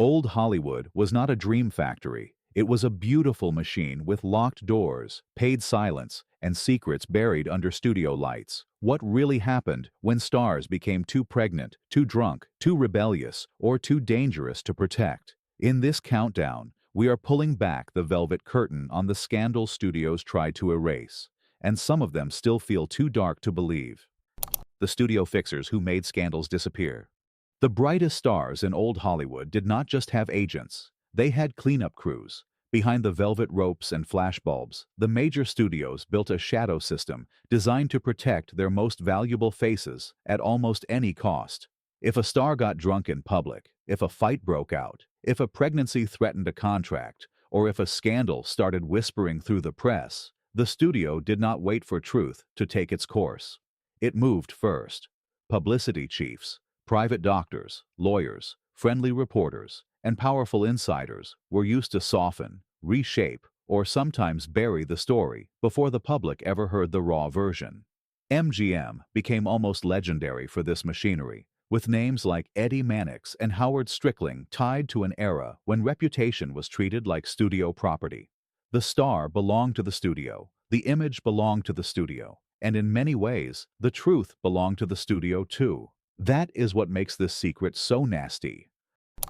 Old Hollywood was not a dream factory. It was a beautiful machine with locked doors, paid silence, and secrets buried under studio lights. What really happened when stars became too pregnant, too drunk, too rebellious, or too dangerous to protect? In this countdown, we are pulling back the velvet curtain on the scandal studios tried to erase, and some of them still feel too dark to believe. The studio fixers who made scandals disappear. The brightest stars in old Hollywood did not just have agents. They had cleanup crews. Behind the velvet ropes and flashbulbs, the major studios built a shadow system designed to protect their most valuable faces at almost any cost. If a star got drunk in public, if a fight broke out, if a pregnancy threatened a contract, or if a scandal started whispering through the press, the studio did not wait for truth to take its course. It moved first. Publicity chiefs, private doctors, lawyers, friendly reporters, and powerful insiders were used to soften, reshape, or sometimes bury the story before the public ever heard the raw version. MGM became almost legendary for this machinery, with names like Eddie Mannix and Howard Strickling tied to an era when reputation was treated like studio property. The star belonged to the studio, the image belonged to the studio, and in many ways, the truth belonged to the studio too. That is what makes this secret so nasty.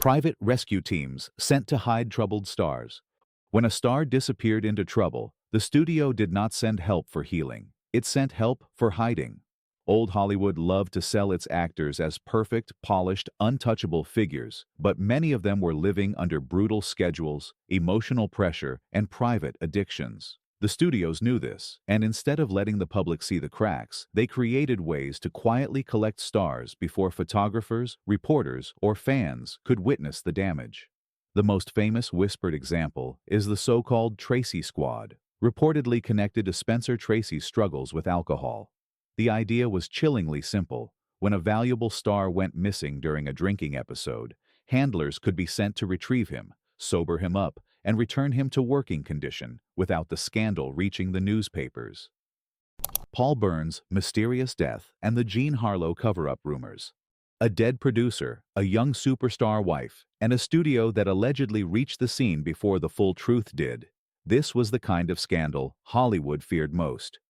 Private rescue teams sent to hide troubled stars. When a star disappeared into trouble, the studio did not send help for healing. It sent help for hiding. Old Hollywood loved to sell its actors as perfect, polished, untouchable figures, but many of them were living under brutal schedules, emotional pressure, and private addictions. The studios knew this, and instead of letting the public see the cracks, they created ways to quietly collect stars before photographers, reporters, or fans could witness the damage. The most famous whispered example is the so-called Tracy Squad, reportedly connected to Spencer Tracy's struggles with alcohol. The idea was chillingly simple. When a valuable star went missing during a drinking episode, handlers could be sent to retrieve him, sober him up, and return him to working condition without the scandal reaching the newspapers. Paul Bern's mysterious death and the Jean Harlow cover-up rumors. A dead producer, a young superstar wife, and a studio that allegedly reached the scene before the full truth did. This was the kind of scandal Hollywood feared most.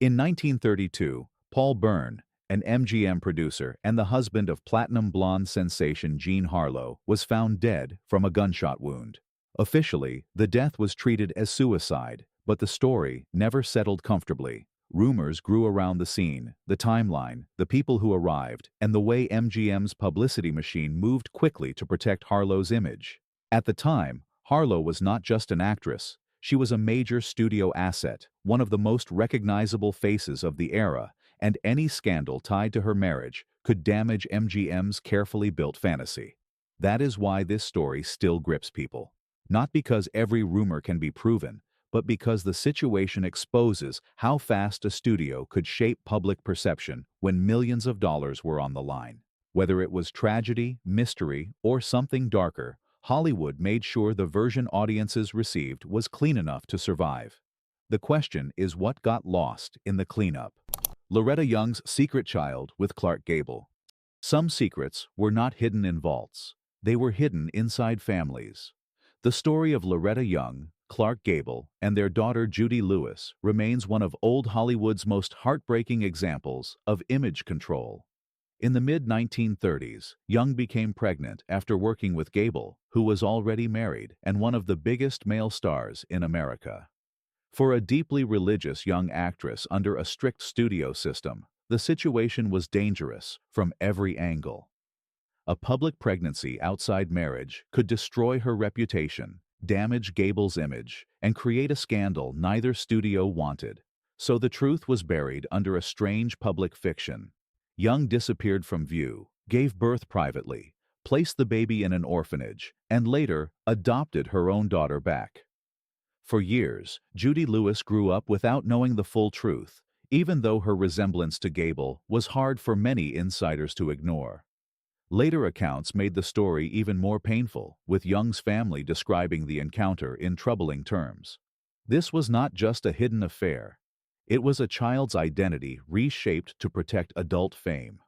In 1932, Paul Bern, an MGM producer and the husband of platinum blonde sensation Jean Harlow, was found dead from a gunshot wound. Officially, the death was treated as suicide, but the story never settled comfortably. Rumors grew around the scene, the timeline, the people who arrived, and the way MGM's publicity machine moved quickly to protect Harlow's image. At the time, Harlow was not just an actress. She was a major studio asset, one of the most recognizable faces of the era, and any scandal tied to her marriage could damage MGM's carefully built fantasy. That is why this story still grips people. Not because every rumor can be proven, but because the situation exposes how fast a studio could shape public perception when millions of dollars were on the line. Whether it was tragedy, mystery, or something darker, Hollywood made sure the version audiences received was clean enough to survive. The question is what got lost in the cleanup. Loretta Young's secret child with Clark Gable. Some secrets were not hidden in vaults. They were hidden inside families. The story of Loretta Young, Clark Gable, and their daughter Judy Lewis remains one of old Hollywood's most heartbreaking examples of image control. In the mid-1930s, Young became pregnant after working with Gable, who was already married and one of the biggest male stars in America. For a deeply religious young actress under a strict studio system, the situation was dangerous from every angle. A public pregnancy outside marriage could destroy her reputation, damage Gable's image, and create a scandal neither studio wanted. So the truth was buried under a strange public fiction. Young disappeared from view, gave birth privately, placed the baby in an orphanage, and later adopted her own daughter back. For years, Judy Lewis grew up without knowing the full truth, even though her resemblance to Gable was hard for many insiders to ignore. Later accounts made the story even more painful, with Young's family describing the encounter in troubling terms. This was not just a hidden affair. It was a child's identity reshaped to protect adult fame.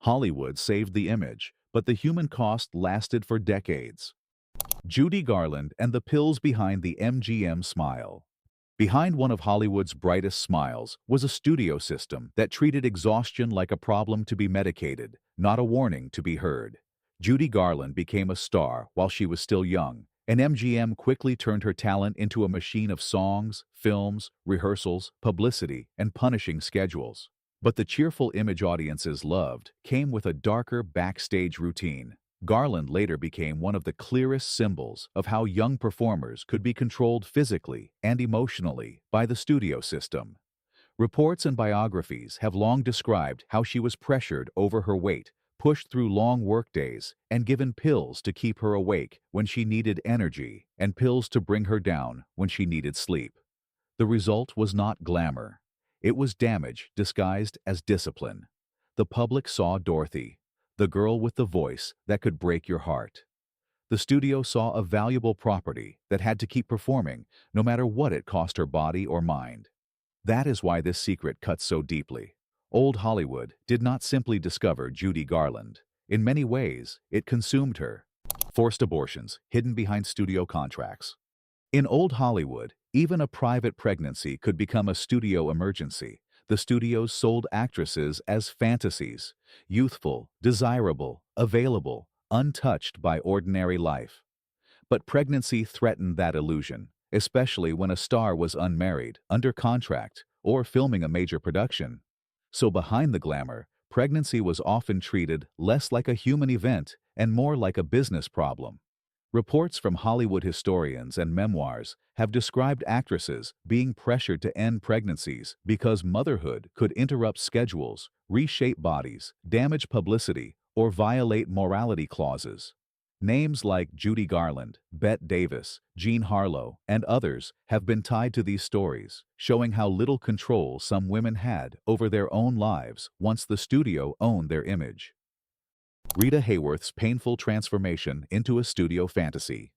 Hollywood saved the image, but the human cost lasted for decades. Judy Garland and the pills behind the MGM smile. Behind one of Hollywood's brightest smiles was a studio system that treated exhaustion like a problem to be medicated, not a warning to be heard. Judy Garland became a star while she was still young, and MGM quickly turned her talent into a machine of songs, films, rehearsals, publicity, and punishing schedules. But the cheerful image audiences loved came with a darker backstage routine. Garland later became one of the clearest symbols of how young performers could be controlled physically and emotionally by the studio system. Reports and biographies have long described how she was pressured over her weight, pushed through long workdays, and given pills to keep her awake when she needed energy and pills to bring her down when she needed sleep. The result was not glamour. It was damage disguised as discipline. The public saw Dorothy, the girl with the voice that could break your heart. The studio saw a valuable property that had to keep performing no matter what it cost her body or mind. That is why this secret cuts so deeply. Old Hollywood did not simply discover Judy Garland. In many ways, it consumed her. Forced abortions hidden behind studio contracts. In old Hollywood, even a private pregnancy could become a studio emergency. The studios sold actresses as fantasies, youthful, desirable, available, untouched by ordinary life. But pregnancy threatened that illusion, especially when a star was unmarried, under contract, or filming a major production. So behind the glamour, pregnancy was often treated less like a human event and more like a business problem. Reports from Hollywood historians and memoirs have described actresses being pressured to end pregnancies because motherhood could interrupt schedules, reshape bodies, damage publicity, or violate morality clauses. Names like Judy Garland, Bette Davis, Jean Harlow, and others have been tied to these stories, showing how little control some women had over their own lives once the studio owned their image. Rita Hayworth's painful transformation into a studio fantasy.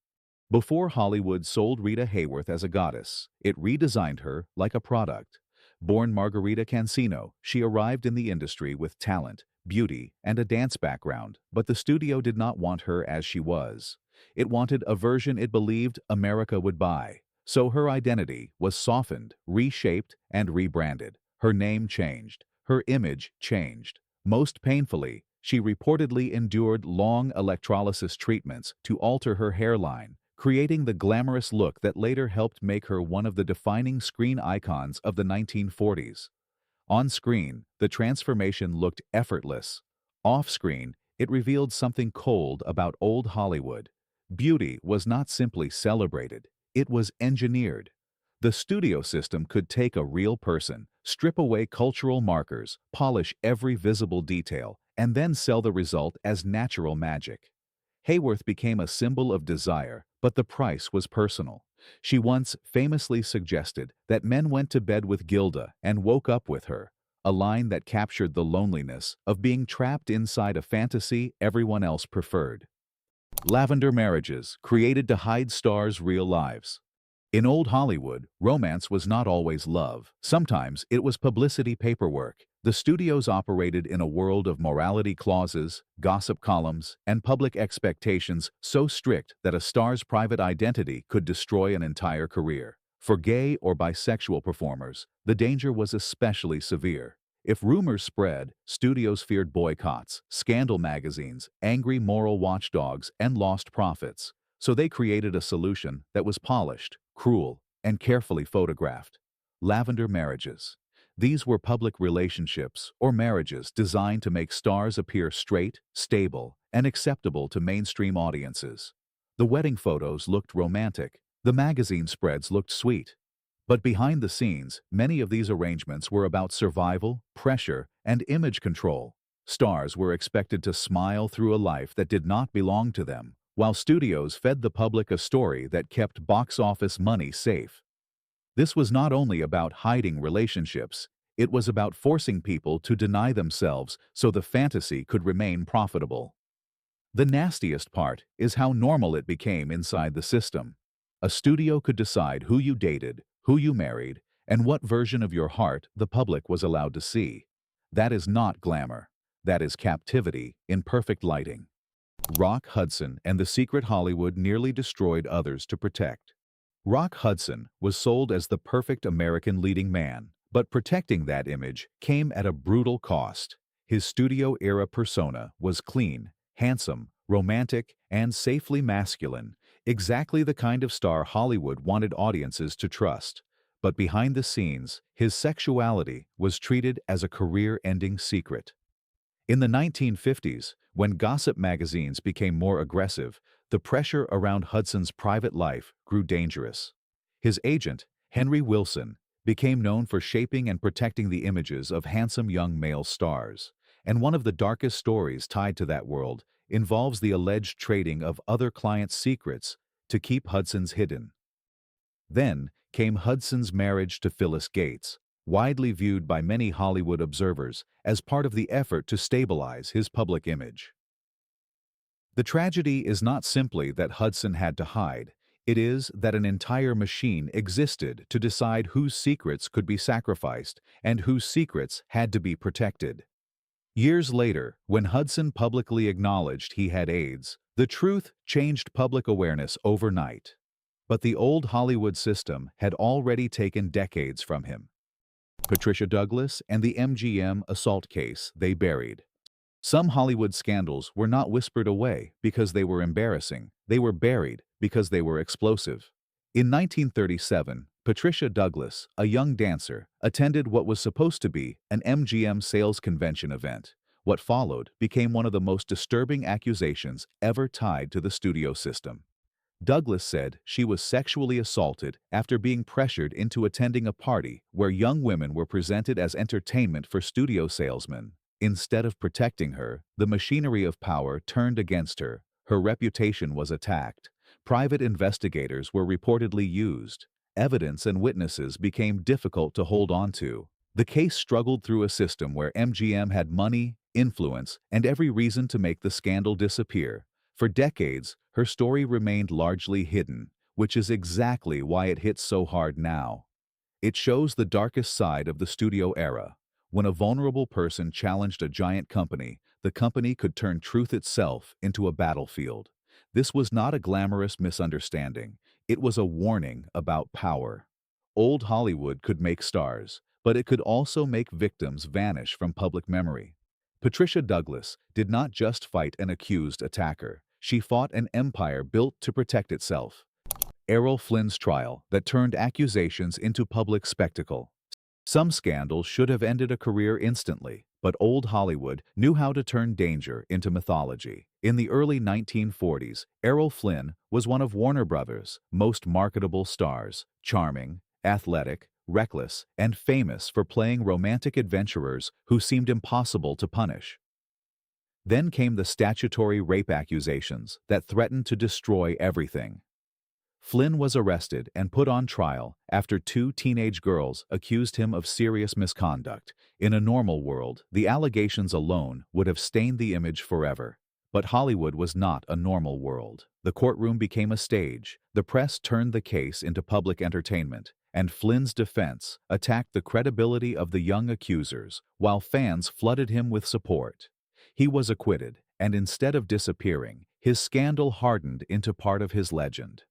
Before Hollywood sold Rita Hayworth as a goddess, it redesigned her like a product. Born Margarita Cancino, she arrived in the industry with talent, beauty, and a dance background, but the studio did not want her as she was. It wanted a version it believed America would buy. So her identity was softened, reshaped, and rebranded. Her name changed. Her image changed. Most painfully, she reportedly endured long electrolysis treatments to alter her hairline, creating the glamorous look that later helped make her one of the defining screen icons of the 1940s. On screen, the transformation looked effortless. Off-screen, it revealed something cold about old Hollywood. Beauty was not simply celebrated, it was engineered. The studio system could take a real person, strip away cultural markers, polish every visible detail, and then sell the result as natural magic. Hayworth became a symbol of desire, but the price was personal. She once famously suggested that men went to bed with Gilda and woke up with her, a line that captured the loneliness of being trapped inside a fantasy everyone else preferred. Lavender marriages, created to hide stars' real lives. In old Hollywood, romance was not always love. Sometimes it was publicity paperwork. The studios operated in a world of morality clauses, gossip columns, and public expectations so strict that a star's private identity could destroy an entire career. For gay or bisexual performers, the danger was especially severe. If rumors spread, studios feared boycotts, scandal magazines, angry moral watchdogs, and lost profits. So they created a solution that was polished, cruel, and carefully photographed. Lavender marriages. These were public relationships or marriages designed to make stars appear straight, stable, and acceptable to mainstream audiences. The wedding photos looked romantic. The magazine spreads looked sweet. But behind the scenes, many of these arrangements were about survival, pressure, and image control. Stars were expected to smile through a life that did not belong to them, while studios fed the public a story that kept box office money safe. This was not only about hiding relationships, it was about forcing people to deny themselves so the fantasy could remain profitable. The nastiest part is how normal it became inside the system. A studio could decide who you dated, who you married, and what version of your heart the public was allowed to see. That is not glamour. That is captivity in perfect lighting. Rock Hudson and the secret Hollywood nearly destroyed others to protect. Rock Hudson was sold as the perfect American leading man, but protecting that image came at a brutal cost. His studio-era persona was clean, handsome, romantic, and safely masculine, exactly the kind of star Hollywood wanted audiences to trust. But behind the scenes, his sexuality was treated as a career-ending secret. In the 1950s, when gossip magazines became more aggressive, the pressure around Hudson's private life grew dangerous. His agent, Henry Wilson, became known for shaping and protecting the images of handsome young male stars. And one of the darkest stories tied to that world involves the alleged trading of other clients' secrets to keep Hudson's hidden. Then came Hudson's marriage to Phyllis Gates, widely viewed by many Hollywood observers as part of the effort to stabilize his public image. The tragedy is not simply that Hudson had to hide, it is that an entire machine existed to decide whose secrets could be sacrificed and whose secrets had to be protected. Years later, when Hudson publicly acknowledged he had AIDS, the truth changed public awareness overnight. But the old Hollywood system had already taken decades from him. Patricia Douglas and the MGM assault case they buried. Some Hollywood scandals were not whispered away because they were embarrassing, they were buried because they were explosive. In 1937, Patricia Douglas, a young dancer, attended what was supposed to be an MGM sales convention event. What followed became one of the most disturbing accusations ever tied to the studio system. Douglas said she was sexually assaulted after being pressured into attending a party where young women were presented as entertainment for studio salesmen. Instead of protecting her, the machinery of power turned against her. Her reputation was attacked. Private investigators were reportedly used. Evidence and witnesses became difficult to hold on to. The case struggled through a system where MGM had money, influence, and every reason to make the scandal disappear. For decades, her story remained largely hidden, which is exactly why it hits so hard now. It shows the darkest side of the studio era. When a vulnerable person challenged a giant company, the company could turn truth itself into a battlefield. This was not a glamorous misunderstanding. It was a warning about power. Old Hollywood could make stars, but it could also make victims vanish from public memory. Patricia Douglas did not just fight an accused attacker. She fought an empire built to protect itself. Errol Flynn's trial that turned accusations into public spectacle. Some scandals should have ended a career instantly, but old Hollywood knew how to turn danger into mythology. In the early 1940s, Errol Flynn was one of Warner Brothers' most marketable stars, charming, athletic, reckless, and famous for playing romantic adventurers who seemed impossible to punish. Then came the statutory rape accusations that threatened to destroy everything. Flynn was arrested and put on trial after two teenage girls accused him of serious misconduct. In a normal world, the allegations alone would have stained the image forever. But Hollywood was not a normal world. The courtroom became a stage, the press turned the case into public entertainment, and Flynn's defense attacked the credibility of the young accusers, while fans flooded him with support. He was acquitted, and instead of disappearing, his scandal hardened into part of his legend.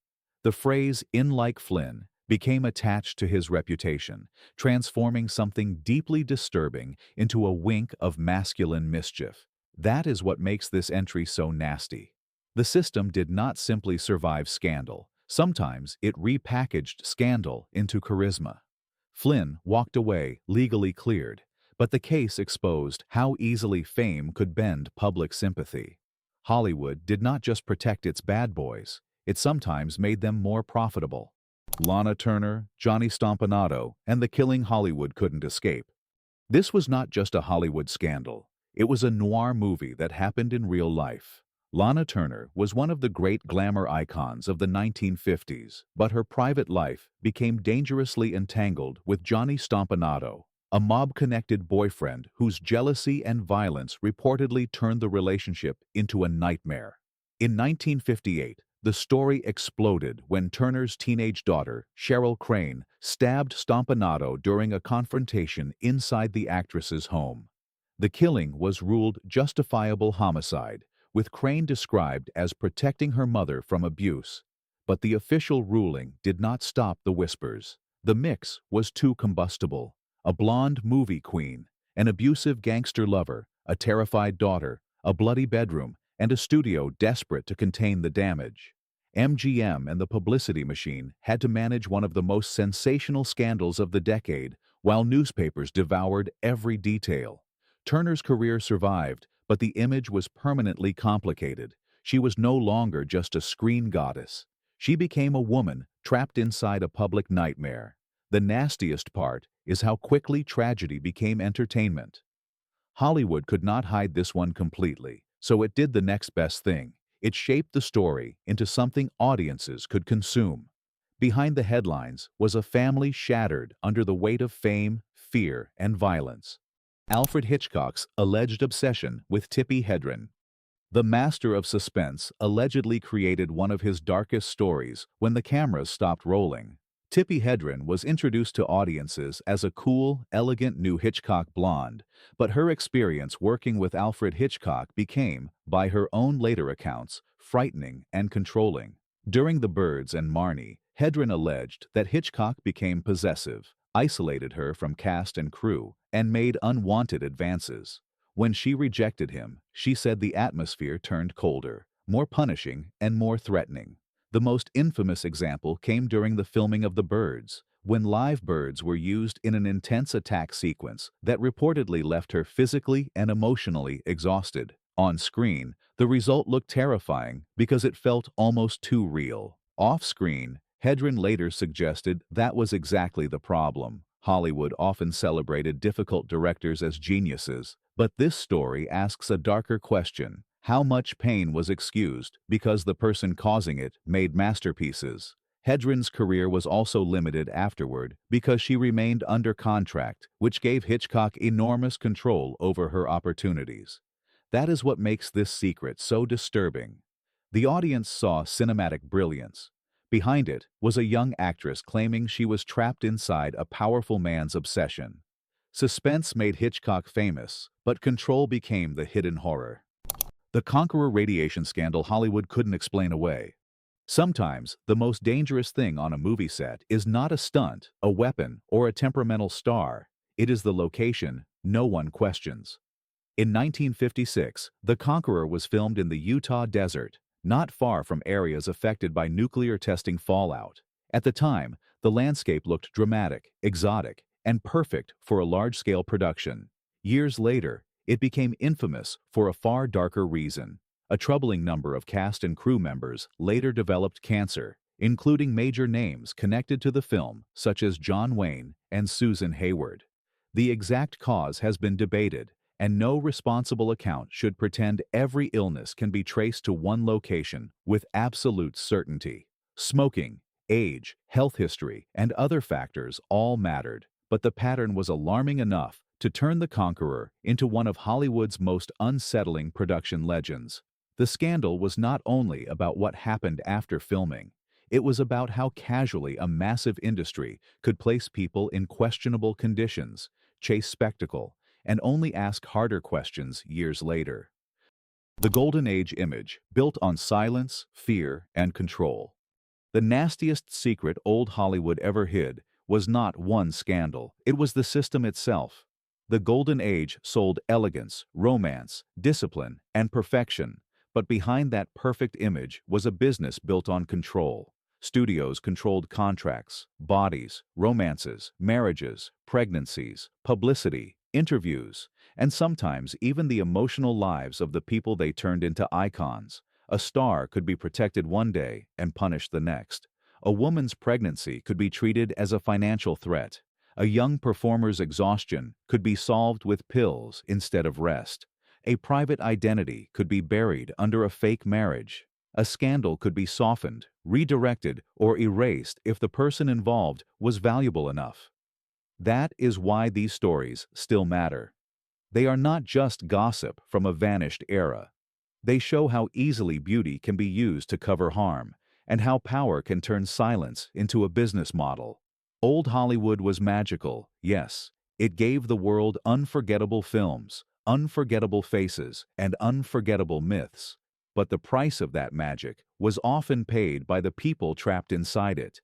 The phrase, "in like Flynn," became attached to his reputation, transforming something deeply disturbing into a wink of masculine mischief. That is what makes this entry so nasty. The system did not simply survive scandal. Sometimes it repackaged scandal into charisma. Flynn walked away legally cleared, but the case exposed how easily fame could bend public sympathy. Hollywood did not just protect its bad boys, it sometimes made them more profitable. Lana Turner, Johnny Stompanato, and the killing Hollywood couldn't escape. This was not just a Hollywood scandal. It was a noir movie that happened in real life. Lana Turner was one of the great glamour icons of the 1950s, but her private life became dangerously entangled with Johnny Stompanato, a mob-connected boyfriend whose jealousy and violence reportedly turned the relationship into a nightmare. In 1958, the story exploded when Turner's teenage daughter, Cheryl Crane, stabbed Stompanato during a confrontation inside the actress's home. The killing was ruled justifiable homicide, with Crane described as protecting her mother from abuse. But the official ruling did not stop the whispers. The mix was too combustible. A blonde movie queen, an abusive gangster lover, a terrified daughter, a bloody bedroom, and a studio desperate to contain the damage. MGM and the publicity machine had to manage one of the most sensational scandals of the decade, while newspapers devoured every detail. Turner's career survived, but the image was permanently complicated. She was no longer just a screen goddess. She became a woman trapped inside a public nightmare. The nastiest part is how quickly tragedy became entertainment. Hollywood could not hide this one completely, so it did the next best thing. It shaped the story into something audiences could consume. Behind the headlines was a family shattered under the weight of fame, fear, and violence. Alfred Hitchcock's alleged obsession with Tippi Hedren. The master of suspense allegedly created one of his darkest stories when the cameras stopped rolling. Tippi Hedren was introduced to audiences as a cool, elegant new Hitchcock blonde, but her experience working with Alfred Hitchcock became, by her own later accounts, frightening and controlling. During The Birds and Marnie, Hedren alleged that Hitchcock became possessive, isolated her from cast and crew, and made unwanted advances. When she rejected him, she said the atmosphere turned colder, more punishing, and more threatening. The most infamous example came during the filming of The Birds, when live birds were used in an intense attack sequence that reportedly left her physically and emotionally exhausted. On screen, the result looked terrifying because it felt almost too real. Off-screen, Hedren later suggested that was exactly the problem. Hollywood often celebrated difficult directors as geniuses, but this story asks a darker question. How much pain was excused because the person causing it made masterpieces? Hedren's career was also limited afterward because she remained under contract, which gave Hitchcock enormous control over her opportunities. That is what makes this secret so disturbing. The audience saw cinematic brilliance. Behind it was a young actress claiming she was trapped inside a powerful man's obsession. Suspense made Hitchcock famous, but control became the hidden horror. The Conqueror radiation scandal Hollywood couldn't explain away. Sometimes, the most dangerous thing on a movie set is not a stunt, a weapon, or a temperamental star. It is the location no one questions. In 1956, The Conqueror was filmed in the Utah desert, not far from areas affected by nuclear testing fallout. At the time, the landscape looked dramatic, exotic, and perfect for a large-scale production. Years later, it became infamous for a far darker reason. A troubling number of cast and crew members later developed cancer, including major names connected to the film, such as John Wayne and Susan Hayward. The exact cause has been debated, and no responsible account should pretend every illness can be traced to one location with absolute certainty. Smoking, age, health history, and other factors all mattered, but the pattern was alarming enough to turn The Conqueror into one of Hollywood's most unsettling production legends. The scandal was not only about what happened after filming, it was about how casually a massive industry could place people in questionable conditions, chase spectacle, and only ask harder questions years later. The Golden Age image, built on silence, fear, and control. The nastiest secret old Hollywood ever hid was not one scandal, it was the system itself. The Golden Age sold elegance, romance, discipline, and perfection, but behind that perfect image was a business built on control. Studios controlled contracts, bodies, romances, marriages, pregnancies, publicity, interviews, and sometimes even the emotional lives of the people they turned into icons. A star could be protected one day and punished the next. A woman's pregnancy could be treated as a financial threat. A young performer's exhaustion could be solved with pills instead of rest. A private identity could be buried under a fake marriage. A scandal could be softened, redirected, or erased if the person involved was valuable enough. That is why these stories still matter. They are not just gossip from a vanished era. They show how easily beauty can be used to cover harm, and how power can turn silence into a business model. Old Hollywood was magical, yes. It gave the world unforgettable films, unforgettable faces, and unforgettable myths. but the price of that magic was often paid by the people trapped inside it.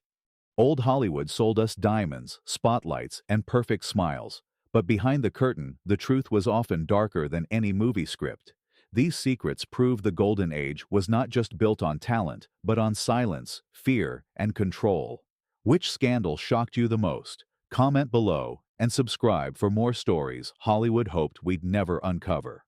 Old Hollywood sold us diamonds, spotlights, and perfect smiles, but behind the curtain, the truth was often darker than any movie script. These secrets prove the Golden Age was not just built on talent, but on silence, fear, and control. Which scandal shocked you the most? Comment below and subscribe for more stories Hollywood hoped we'd never uncover.